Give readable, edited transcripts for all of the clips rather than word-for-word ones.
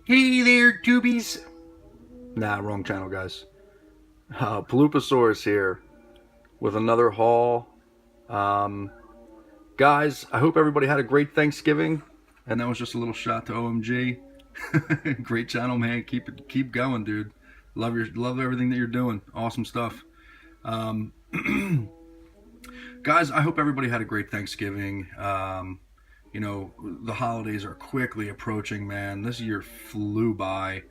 Hey there, tubies. Nah, wrong channel, guys. Paloopasaurus here with another haul. Um, Guys, I hope everybody had a great Thanksgiving. And that was just a little shot to OMG. Great channel, man. Keep going, dude. Love everything that you're doing. Awesome stuff. Um, Guys, I hope everybody had a great Thanksgiving. The holidays are quickly approaching, man. This year flew by.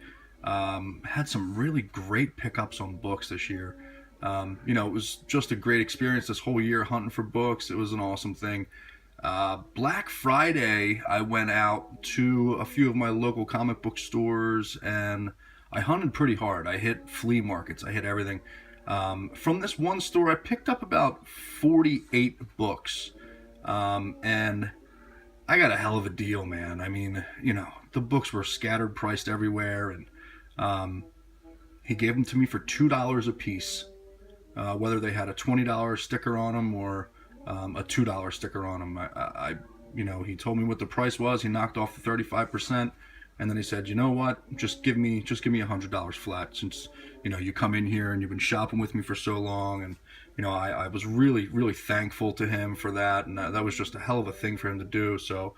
Had some really great pickups on books this year. It was just a great experience this whole year hunting for books. It was an awesome thing. Black Friday, I went out to a few of my local comic book stores and I hunted pretty hard. I hit flea markets, I hit everything. From this one store, I picked up about 48 books. And I got a hell of a deal, man. I mean, the books were scattered priced everywhere, and he gave them to me for $2 a piece, whether they had a $20 sticker on them or a $2 sticker on them. He told me what the price was. He knocked off the 35%, and then he said, you know what? Just give me $100 flat, since you come in here and you've been shopping with me for so long. And I was really, really thankful to him for that, and that was just a hell of a thing for him to do. So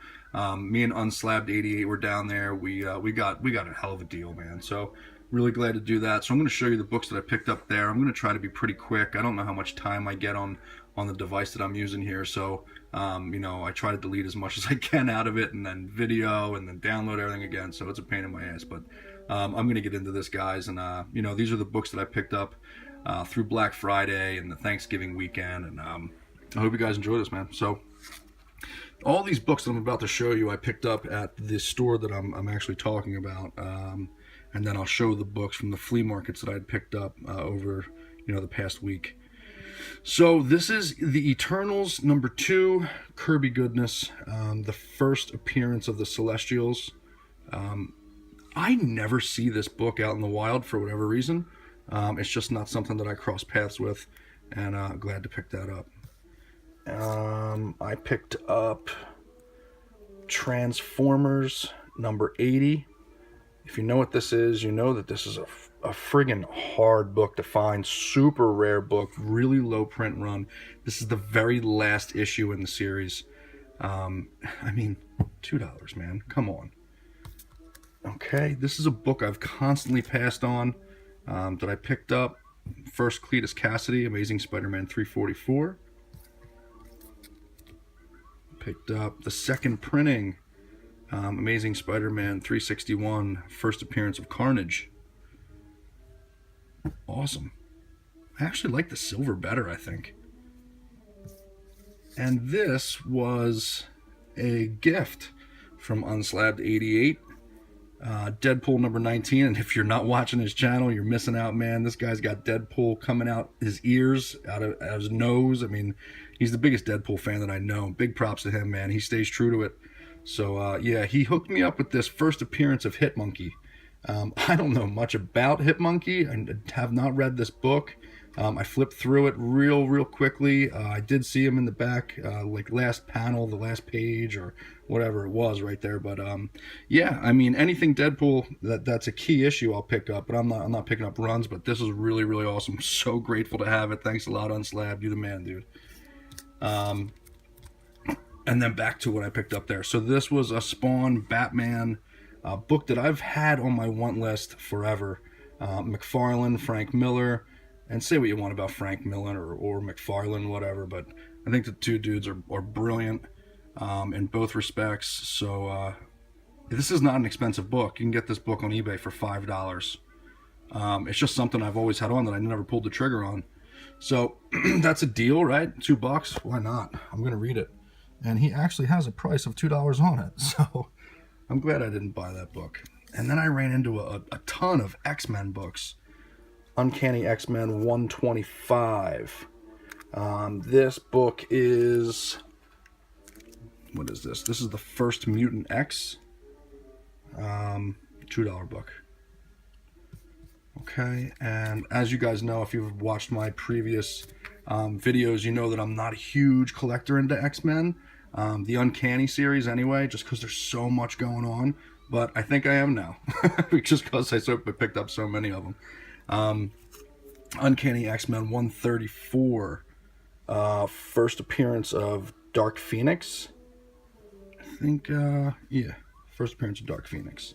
me and Unslabbed 88 were down there. We got a hell of a deal, man. So really glad to do that. So I'm going to show you the books that I picked up there. I'm going to try to be pretty quick. I don't know how much time I get on the device that I'm using here, so I try to delete as much as I can out of it, and then video, and then download everything again. So it's a pain in my ass, but I'm going to get into this, guys. And these are the books that I picked up through Black Friday and the Thanksgiving weekend, and I hope you guys enjoy this, man. So all these books that I'm about to show you, I picked up at the store that I'm actually talking about, and then I'll show the books from the flea markets that I'd picked up over the past week. So this is The Eternals #2, Kirby Goodness, the first appearance of the Celestials. I never see this book out in the wild for whatever reason. It's just not something that I cross paths with, and glad to pick that up. I picked up Transformers #80. If you know what this is, you know that this is a friggin' hard book to find. Super rare book, really low print run. This is the very last issue in the series. I mean, $2, man. Come on. Okay, this is a book I've constantly passed on, that I picked up. First Cletus Cassidy, Amazing Spider-Man 344. Picked up the second printing, Amazing Spider-Man 361, first appearance of Carnage. Awesome. I actually like the silver better, I think. And this was a gift from Unslabbed 88. Deadpool #19, and if you're not watching his channel, you're missing out, man. This guy's got Deadpool coming out his ears, out of his nose. I mean, he's the biggest Deadpool fan that I know. Big props to him, man. He stays true to it. So yeah, he hooked me up with this first appearance of Hitmonkey. I don't know much about Hitmonkey. I have not read this book. I flipped through it real quickly. I did see him in the back, like last panel, the last page, or whatever it was right there. But yeah, I mean, anything Deadpool that's a key issue I'll pick up. But I'm not picking up runs. But this is really awesome. So grateful to have it. Thanks a lot, Unslabbed. You the man, dude. And then back to what I picked up there. So this was a Spawn Batman book that I've had on my want list forever. McFarlane, Frank Miller. And say what you want about Frank Miller or McFarlane, whatever, but I think the two dudes are brilliant in both respects. So this is not an expensive book. You can get this book on eBay for $5. It's just something I've always had on that I never pulled the trigger on. So that's a deal, right? $2. Why not? I'm going to read it. And he actually has a price of $2 on it. So I'm glad I didn't buy that book. And then I ran into a ton of X-Men books. Uncanny X-Men 125. This book is... What is this? This is the first Mutant X. $2 book. Okay, and as you guys know, if you've watched my previous videos, you know that I'm not a huge collector into X-Men. The Uncanny series anyway, just because there's so much going on. but I think I am now, just because I picked up so many of them. Uncanny X-Men 134, first appearance of Dark Phoenix. I think, yeah, first appearance of Dark Phoenix.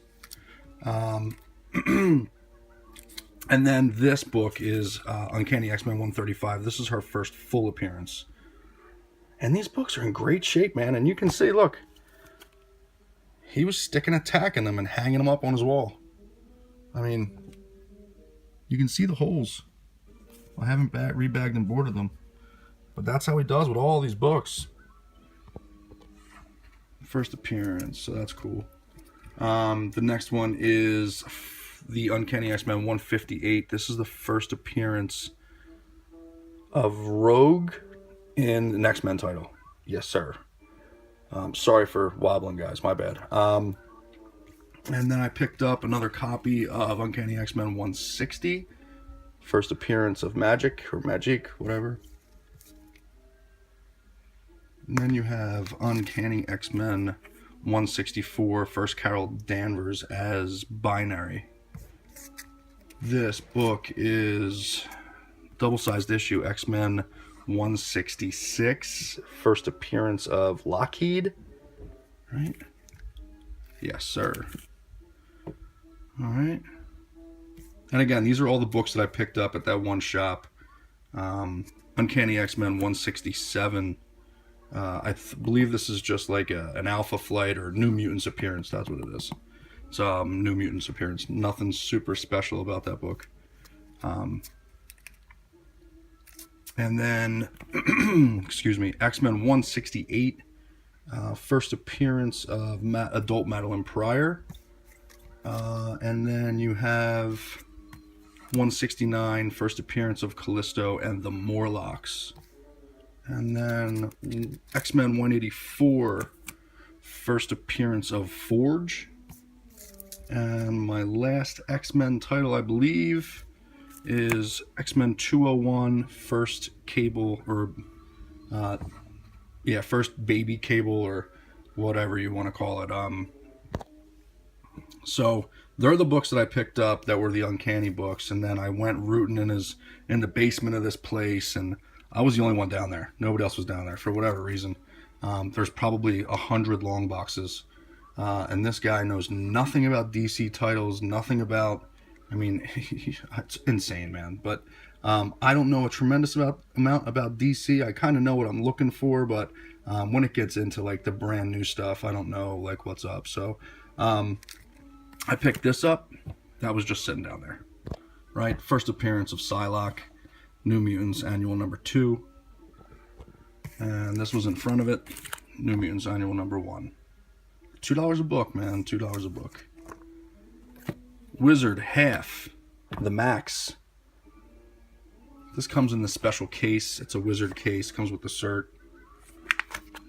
And then this book is Uncanny X-Men 135. This is her first full appearance. And these books are in great shape, man. And you can see, look, he was sticking a tack in them and hanging them up on his wall. I mean, you can see the holes. I haven't rebagged and boarded them. But that's how he does with all these books. First appearance, so that's cool. The next one is the Uncanny X-Men 158. This is the first appearance of Rogue in an X-Men title. Yes, sir. Sorry for wobbling, guys. My bad. And then I picked up another copy of Uncanny X-Men 160. First appearance of Magic, or Magic, whatever. And then you have Uncanny X-Men 164, first Carol Danvers as Binary. This book is double-sized issue X-Men 166, first appearance of Lockheed, right? Yes, sir. All right. And again, these are all the books that I picked up at that one shop. Uncanny X-Men 167. I believe this is just like an Alpha Flight or New Mutants appearance. That's what it is. It's New Mutants appearance. Nothing super special about that book. And then, excuse me, X-Men 168. First appearance of adult Madeline Pryor. And then you have 169, first appearance of Callisto and the Morlocks. And then X-Men 184, first appearance of Forge. And my last X-Men title, I believe, is X-Men 201, first Cable, or, first Baby Cable, or whatever you want to call it. So they're the books that I picked up that were the Uncanny books, and then I went rooting in the basement of this place, and I was the only one down there. Nobody else was down there for whatever reason. There's probably 100 long boxes, and this guy knows nothing about DC titles, nothing about. I mean, it's insane, man. But I don't know a tremendous amount about DC. I kind of know what I'm looking for, but when it gets into like the brand new stuff, I don't know like what's up. So I picked this up. That was just sitting down there, right? First appearance of Psylocke, New Mutants Annual number 2, and this was in front of it. New Mutants Annual number 1. $2 a book, man. $2 a book. Wizard half, the Max. This comes in the special case. It's a Wizard case. Comes with the cert.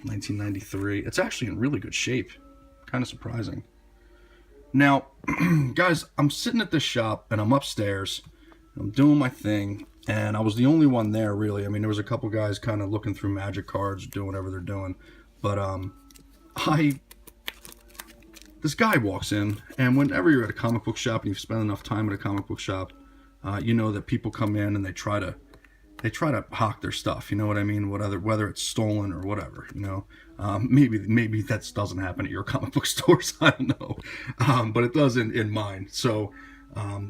1993. It's actually in really good shape. Kind of surprising. Now, guys, I'm sitting at this shop and I'm upstairs. I'm doing my thing, and I was the only one there, really. I mean, there was a couple guys kind of looking through Magic cards, doing whatever they're doing. But this guy walks in, and whenever you're at a comic book shop and you've spent enough time at a comic book shop, you know that people come in and they try to hawk their stuff. You know what I mean? Whether it's stolen or whatever. You know, maybe that doesn't happen at your comic book stores. I don't know, but it does in mine. So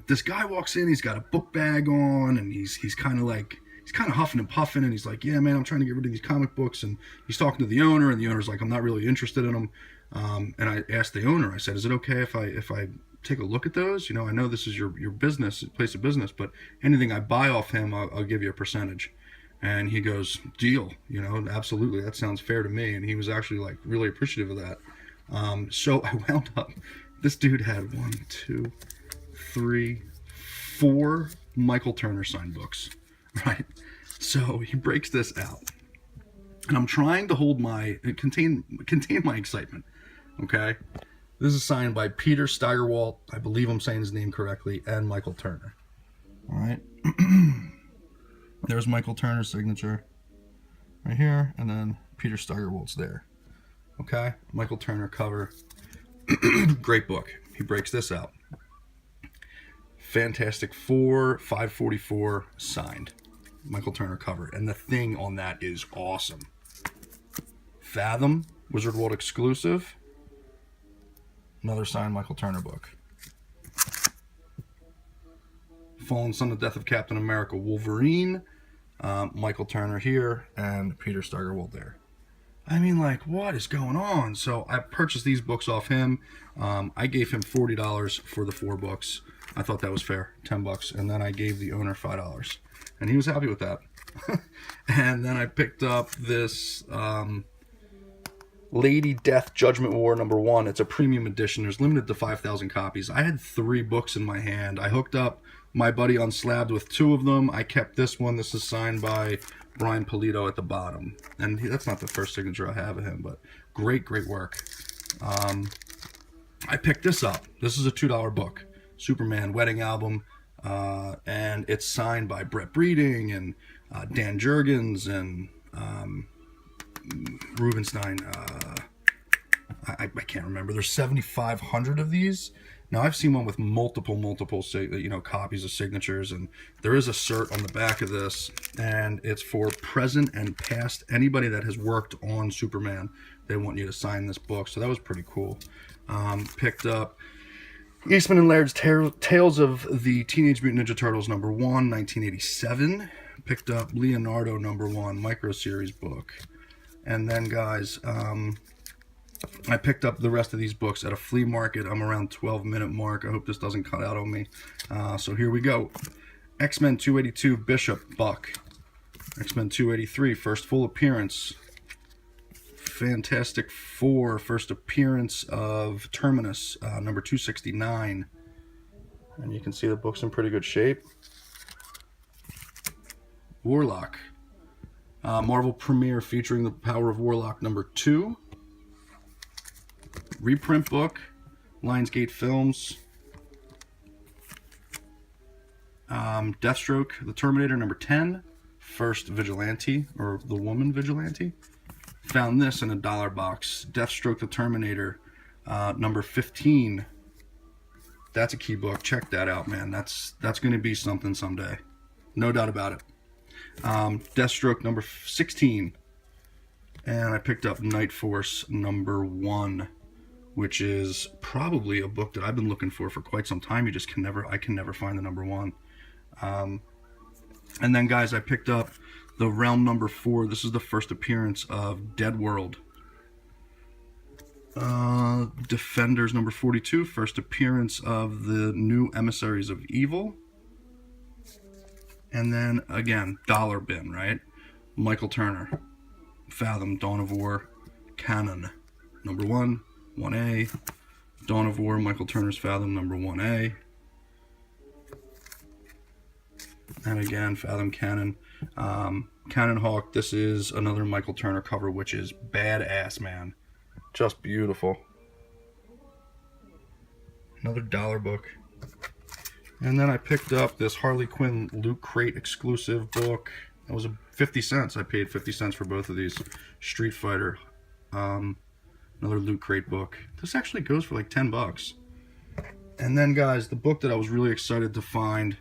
this guy walks in. He's got a book bag on, and he's kind of huffing and puffing, and he's like, "Yeah, man, I'm trying to get rid of these comic books." And he's talking to the owner, and the owner's like, "I'm not really interested in them." And I asked the owner, I said, "Is it okay if I take a look at those? You know, I know this is your business, place of business, but anything I buy off him, I'll give you a percentage." And he goes, "Deal, you know, absolutely, that sounds fair to me." And he was actually like really appreciative of that. So I wound up, this dude had 1, 2, 3, 4 Michael Turner signed books, right? So he breaks this out, and I'm trying to contain my excitement. Okay, this is signed by Peter Steigerwalt, I believe I'm saying his name correctly, and Michael Turner. All right, there's Michael Turner's signature right here, and then Peter Steigerwalt's there. Okay, Michael Turner cover. Great book. He breaks this out. Fantastic Four, 544, signed. Michael Turner cover. And the thing on that is awesome. Fathom, Wizard World exclusive. Another signed Michael Turner book. Fallen Son, The Death of Captain America, Wolverine. Michael Turner here, and Peter Steigerwald there. I mean, like, what is going on? So I purchased these books off him. I gave him $40 for the 4 books. I thought that was fair, $10, and then I gave the owner $5, and he was happy with that. And then I picked up this Lady Death Judgment War #1. It's a premium edition. There's limited to 5,000 copies. I had 3 books in my hand. I hooked up my buddy Unslabbed with 2 of them. I kept this one. This is signed by Brian Polito at the bottom. And that's not the first signature I have of him, but great work. I picked this up. This is a $2 book. Superman Wedding Album. And it's signed by Brett Breeding and Dan Jurgens and Rubenstein. I can't remember. There's 7,500 of these. Now, I've seen one with multiple, copies of signatures, and there is a cert on the back of this, and it's for present and past. Anybody that has worked on Superman, they want you to sign this book, so that was pretty cool. Picked up Eastman and Laird's Tales of the Teenage Mutant Ninja Turtles #1, 1987. Picked up Leonardo #1, micro series book. And then, guys, I picked up the rest of these books at a flea market. I'm around 12-minute mark. I hope this doesn't cut out on me. So here we go. X-Men 282, Bishop, Buck. X-Men 283, first full appearance. Fantastic Four, first appearance of Terminus, number 269. And you can see the book's in pretty good shape. Warlock. Marvel Premiere featuring the Power of Warlock #2. Reprint book, Lionsgate Films. Deathstroke, The Terminator #10. First Vigilante, or the Woman Vigilante. Found this in a $1 box. Deathstroke, The Terminator, #15. That's a key book. Check that out, man. That's going to be something someday. No doubt about it. Deathstroke #16. And I picked up Night Force #1, which is probably a book that I've been looking for quite some time. I can never find the #1. And then, guys, I picked up The Realm #4. This is the first appearance of Dead World. Defenders #42, first appearance of the new Emissaries of Evil. And then, again, dollar bin, right? Michael Turner, Fathom, Dawn of War, Canon, #1, 1A. Dawn of War, Michael Turner's Fathom, #1A. And again, Fathom, Canon. Cannon Hawk, this is another Michael Turner cover, which is badass, man. Just beautiful. Another $1 book. And then I picked up this Harley Quinn Loot Crate exclusive book. It was 50 cents. I paid 50 cents for both of these. Street Fighter. Another Loot Crate book. This actually goes for like $10. And then, guys, the book that I was really excited to find,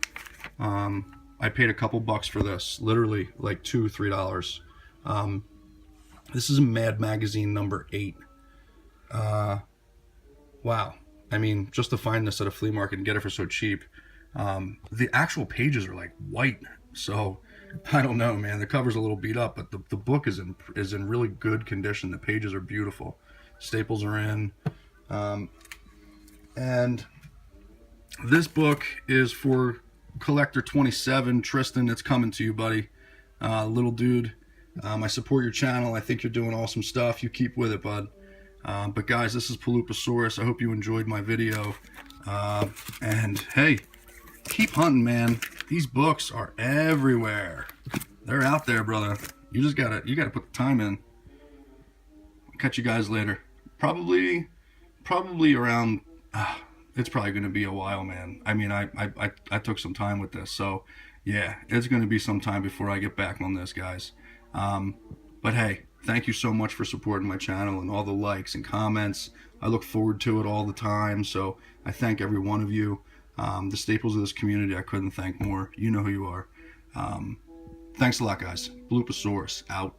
I paid a couple bucks for this. Literally like $2, $3. This is Mad Magazine #8. Wow. I mean, just to find this at a flea market and get it for so cheap. The actual pages are like white, so I don't know, man. The cover's a little beat up, but the book is in really good condition. The pages are beautiful. Staples are in. And this book is for Collector 27. Tristan, it's coming to you, buddy. Little dude. I support your channel. I think you're doing awesome stuff. You keep with it, bud. But guys, this is Paloopasaurus. I hope you enjoyed my video. And hey, keep hunting, man. These books are everywhere. They're out there, brother. You gotta put the time in. Catch you guys later. Probably around. It's probably gonna be a while, man. I mean, I took some time with this, so yeah, it's gonna be some time before I get back on this, guys. But hey, thank you so much for supporting my channel and all the likes and comments. I look forward to it all the time, so I thank every one of you. The staples of this community, I couldn't thank more. You know who you are. Thanks a lot, guys. Blooposaurus out.